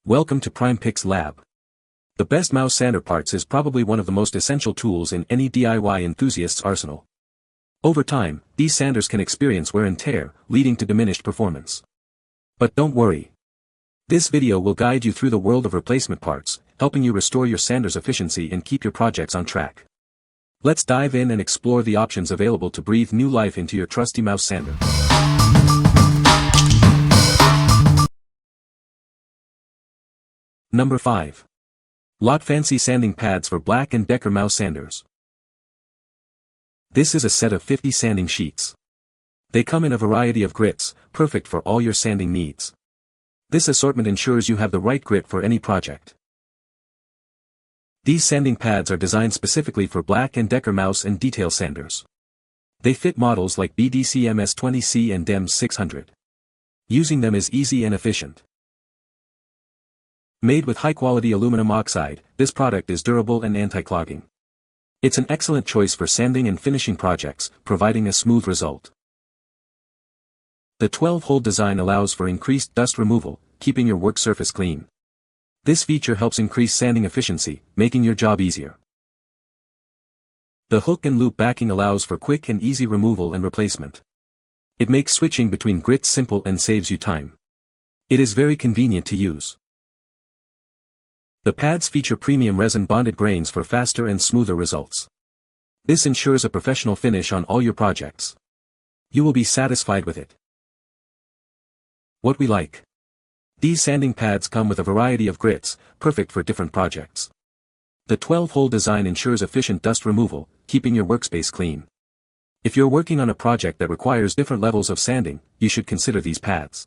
Welcome to PrimePic's Lab. The best mouse sander parts is probably one of the most essential tools in any DIY enthusiast's arsenal. Over time, these sanders can experience wear and tear, leading to diminished performance. But don't worry. This video will guide you through the world of replacement parts, helping you restore your sander's efficiency and keep your projects on track. Let's dive in and explore the options available to breathe new life into your trusty mouse sander. Number 5. LotFancy sanding pads for BLACK+DECKER mouse sanders. This is a set of 50 sanding sheets. They come in a variety of grits, perfect for all your sanding needs. This assortment ensures you have the right grit for any project. These sanding pads are designed specifically for BLACK+DECKER mouse and detail sanders. They fit models like BDC MS20C and DEMS 600. Using them is easy and efficient. Made with high-quality aluminum oxide, this product is durable and anti-clogging. It's an excellent choice for sanding and finishing projects, providing a smooth result. The 12-hole design allows for increased dust removal, keeping your work surface clean. This feature helps increase sanding efficiency, making your job easier. The hook and loop backing allows for quick and easy removal and replacement. It makes switching between grits simple and saves you time. It is very convenient to use. The pads feature premium resin-bonded grains for faster and smoother results. This ensures a professional finish on all your projects. You will be satisfied with it. What we like. These sanding pads come with a variety of grits, perfect for different projects. The 12-hole design ensures efficient dust removal, keeping your workspace clean. If you're working on a project that requires different levels of sanding, you should consider these pads.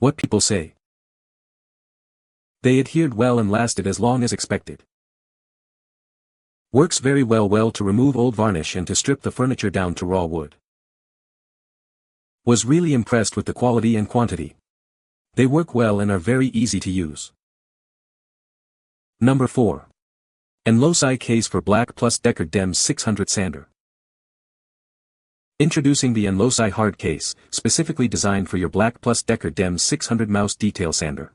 What people say. They adhered well and lasted as long as expected. Works very well to remove old varnish and to strip the furniture down to raw wood. Was really impressed with the quality and quantity. They work well and are very easy to use. Number 4. Aenllosi case for BLACK+DECKER DEMS 600 sander. Introducing the Aenllosi hard case, specifically designed for your BLACK+DECKER DEMS 600 mouse detail sander.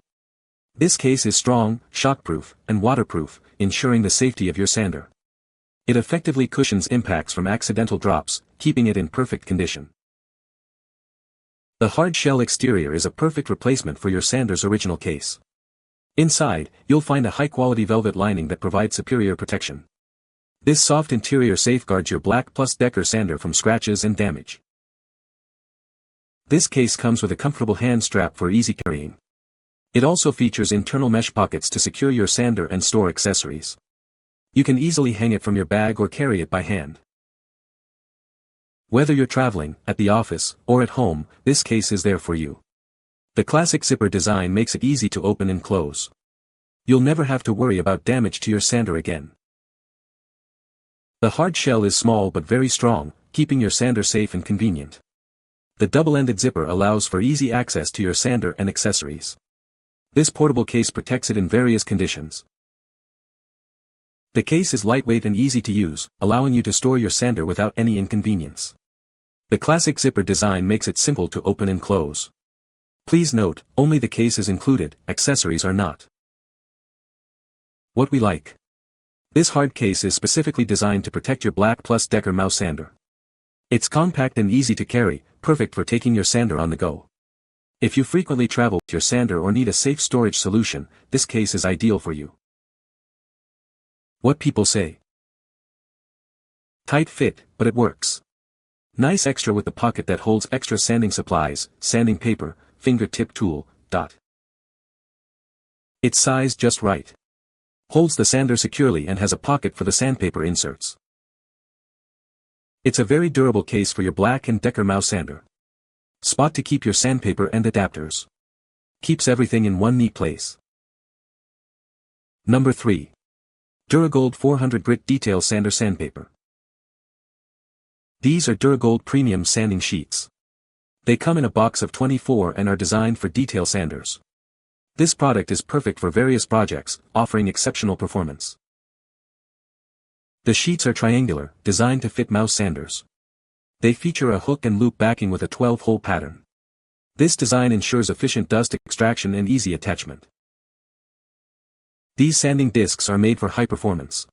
This case is strong, shockproof, and waterproof, ensuring the safety of your sander. It effectively cushions impacts from accidental drops, keeping it in perfect condition. The hard shell exterior is a perfect replacement for your sander's original case. Inside, you'll find a high-quality velvet lining that provides superior protection. This soft interior safeguards your BLACK+DECKER sander from scratches and damage. This case comes with a comfortable hand strap for easy carrying. It also features internal mesh pockets to secure your sander and store accessories. You can easily hang it from your bag or carry it by hand. Whether you're traveling, at the office, or at home, this case is there for you. The classic zipper design makes it easy to open and close. You'll never have to worry about damage to your sander again. The hard shell is small but very strong, keeping your sander safe and convenient. The double-ended zipper allows for easy access to your sander and accessories. This portable case protects it in various conditions. The case is lightweight and easy to use, allowing you to store your sander without any inconvenience. The classic zipper design makes it simple to open and close. Please note, only the case is included, accessories are not. What we like. This hard case is specifically designed to protect your BLACK+DECKER mouse sander. It's compact and easy to carry, perfect for taking your sander on the go. If you frequently travel with your sander or need a safe storage solution, this case is ideal for you. What people say. Tight fit, but it works. Nice extra with the pocket that holds extra sanding supplies, sanding paper, fingertip tool, It's sized just right. Holds the sander securely and has a pocket for the sandpaper inserts. It's a very durable case for your BLACK+DECKER mouse sander. Spot to keep your sandpaper and adapters. Keeps everything in one neat place. Number 3. Dura-Gold 400 Grit Detail Sander Sandpaper. These are Dura-Gold premium sanding sheets. They come in a box of 24 and are designed for detail sanders. This product is perfect for various projects, offering exceptional performance. The sheets are triangular, designed to fit mouse sanders. They feature a hook and loop backing with a 12-hole pattern. This design ensures efficient dust extraction and easy attachment. These sanding discs are made for high performance.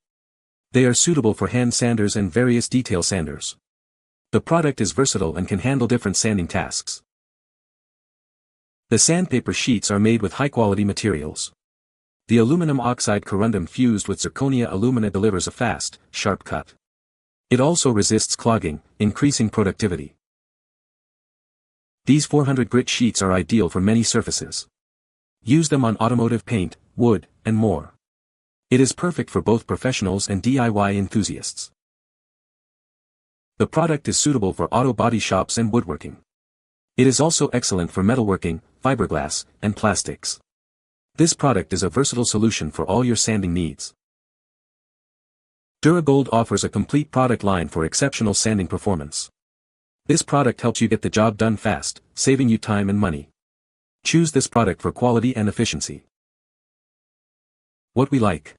They are suitable for hand sanders and various detail sanders. The product is versatile and can handle different sanding tasks. The sandpaper sheets are made with high-quality materials. The aluminum oxide corundum fused with zirconia alumina delivers a fast, sharp cut. It also resists clogging, increasing productivity. These 400 grit sheets are ideal for many surfaces. Use them on automotive paint, wood, and more. It is perfect for both professionals and DIY enthusiasts. The product is suitable for auto body shops and woodworking. It is also excellent for metalworking, fiberglass, and plastics. This product is a versatile solution for all your sanding needs. Dura-Gold offers a complete product line for exceptional sanding performance. This product helps you get the job done fast, saving you time and money. Choose this product for quality and efficiency. What we like.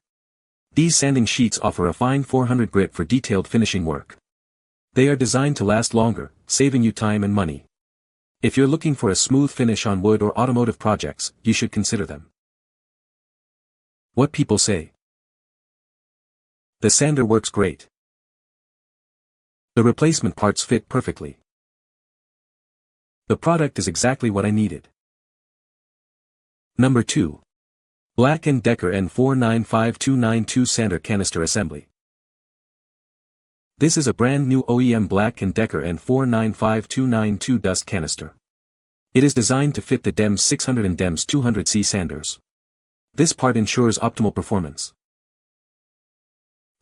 These sanding sheets offer a fine 400 grit for detailed finishing work. They are designed to last longer, saving you time and money. If you're looking for a smooth finish on wood or automotive projects, you should consider them. What people say. The sander works great. The replacement parts fit perfectly. The product is exactly what I needed. Number 2. BLACK+DECKER N495292 Sander Canister Assembly. This is a brand new OEM BLACK+DECKER N495292 dust canister. It is designed to fit the DEMS 600 and DEMS 200C sanders. This part ensures optimal performance.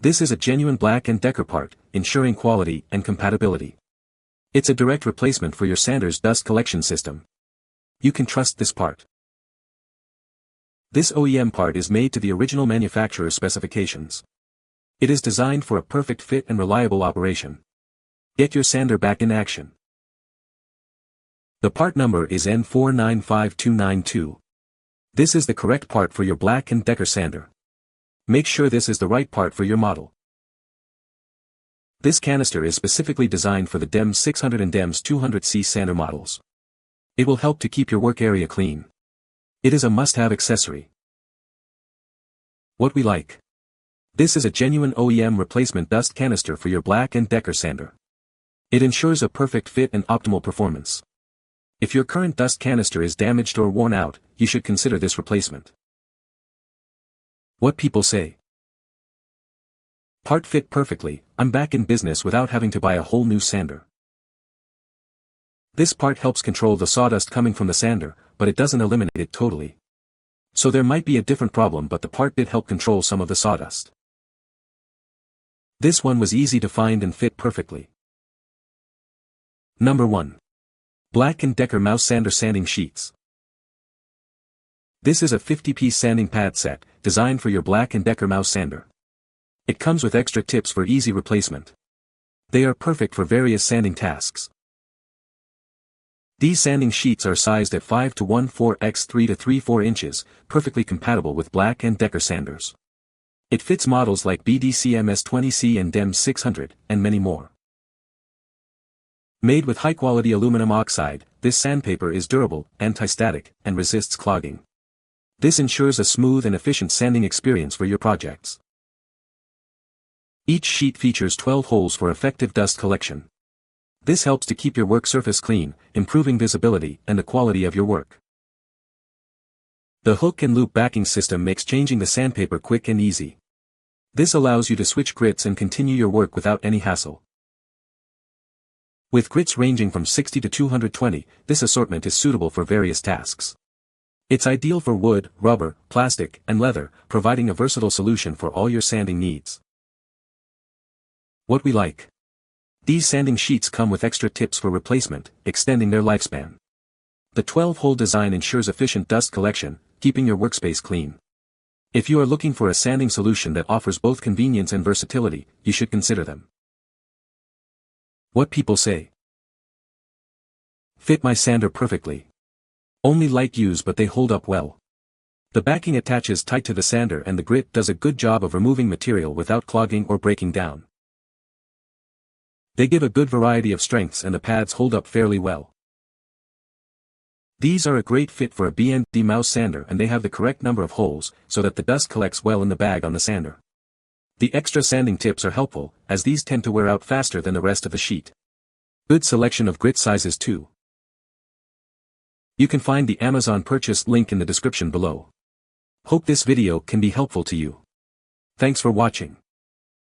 This is a genuine BLACK+DECKER part, ensuring quality and compatibility. It's a direct replacement for your sander's dust collection system. You can trust this part. This OEM part is made to the original manufacturer's specifications. It is designed for a perfect fit and reliable operation. Get your sander back in action. The part number is N495292. This is the correct part for your BLACK+DECKER sander. Make sure this is the right part for your model. This canister is specifically designed for the DEMS 600 and DEMS 200C sander models. It will help to keep your work area clean. It is a must-have accessory. What we like. This is a genuine OEM replacement dust canister for your BLACK+DECKER sander. It ensures a perfect fit and optimal performance. If your current dust canister is damaged or worn out, you should consider this replacement. What people say. Part fit perfectly, I'm back in business without having to buy a whole new sander. This part helps control the sawdust coming from the sander, but it doesn't eliminate it totally. So there might be a different problem, but the part did help control some of the sawdust. This one was easy to find and fit perfectly. Number 1. BLACK+DECKER Mouse Sander Sanding Sheets. This is a 50-piece sanding pad set, designed for your BLACK+DECKER mouse sander. It comes with extra tips for easy replacement. They are perfect for various sanding tasks. These sanding sheets are sized at 5 to 1/4 x 3 to 3/4 inches, perfectly compatible with BLACK+DECKER sanders. It fits models like BDCMS 20C and DEMS 600, and many more. Made with high-quality aluminum oxide, this sandpaper is durable, anti-static, and resists clogging. This ensures a smooth and efficient sanding experience for your projects. Each sheet features 12 holes for effective dust collection. This helps to keep your work surface clean, improving visibility and the quality of your work. The hook and loop backing system makes changing the sandpaper quick and easy. This allows you to switch grits and continue your work without any hassle. With grits ranging from 60 to 220, this assortment is suitable for various tasks. It's ideal for wood, rubber, plastic, and leather, providing a versatile solution for all your sanding needs. What we like. These sanding sheets come with extra tips for replacement, extending their lifespan. The 12-hole design ensures efficient dust collection, keeping your workspace clean. If you are looking for a sanding solution that offers both convenience and versatility, you should consider them. What people say. Fit my sander perfectly. Only light use, but they hold up well. The backing attaches tight to the sander and the grit does a good job of removing material without clogging or breaking down. They give a good variety of strengths and the pads hold up fairly well. These are a great fit for a BLACK+DECKER mouse sander, and they have the correct number of holes, so that the dust collects well in the bag on the sander. The extra sanding tips are helpful, as these tend to wear out faster than the rest of the sheet. Good selection of grit sizes too. You can find the Amazon purchase link in the description below. Hope this video can be helpful to you. Thanks for watching.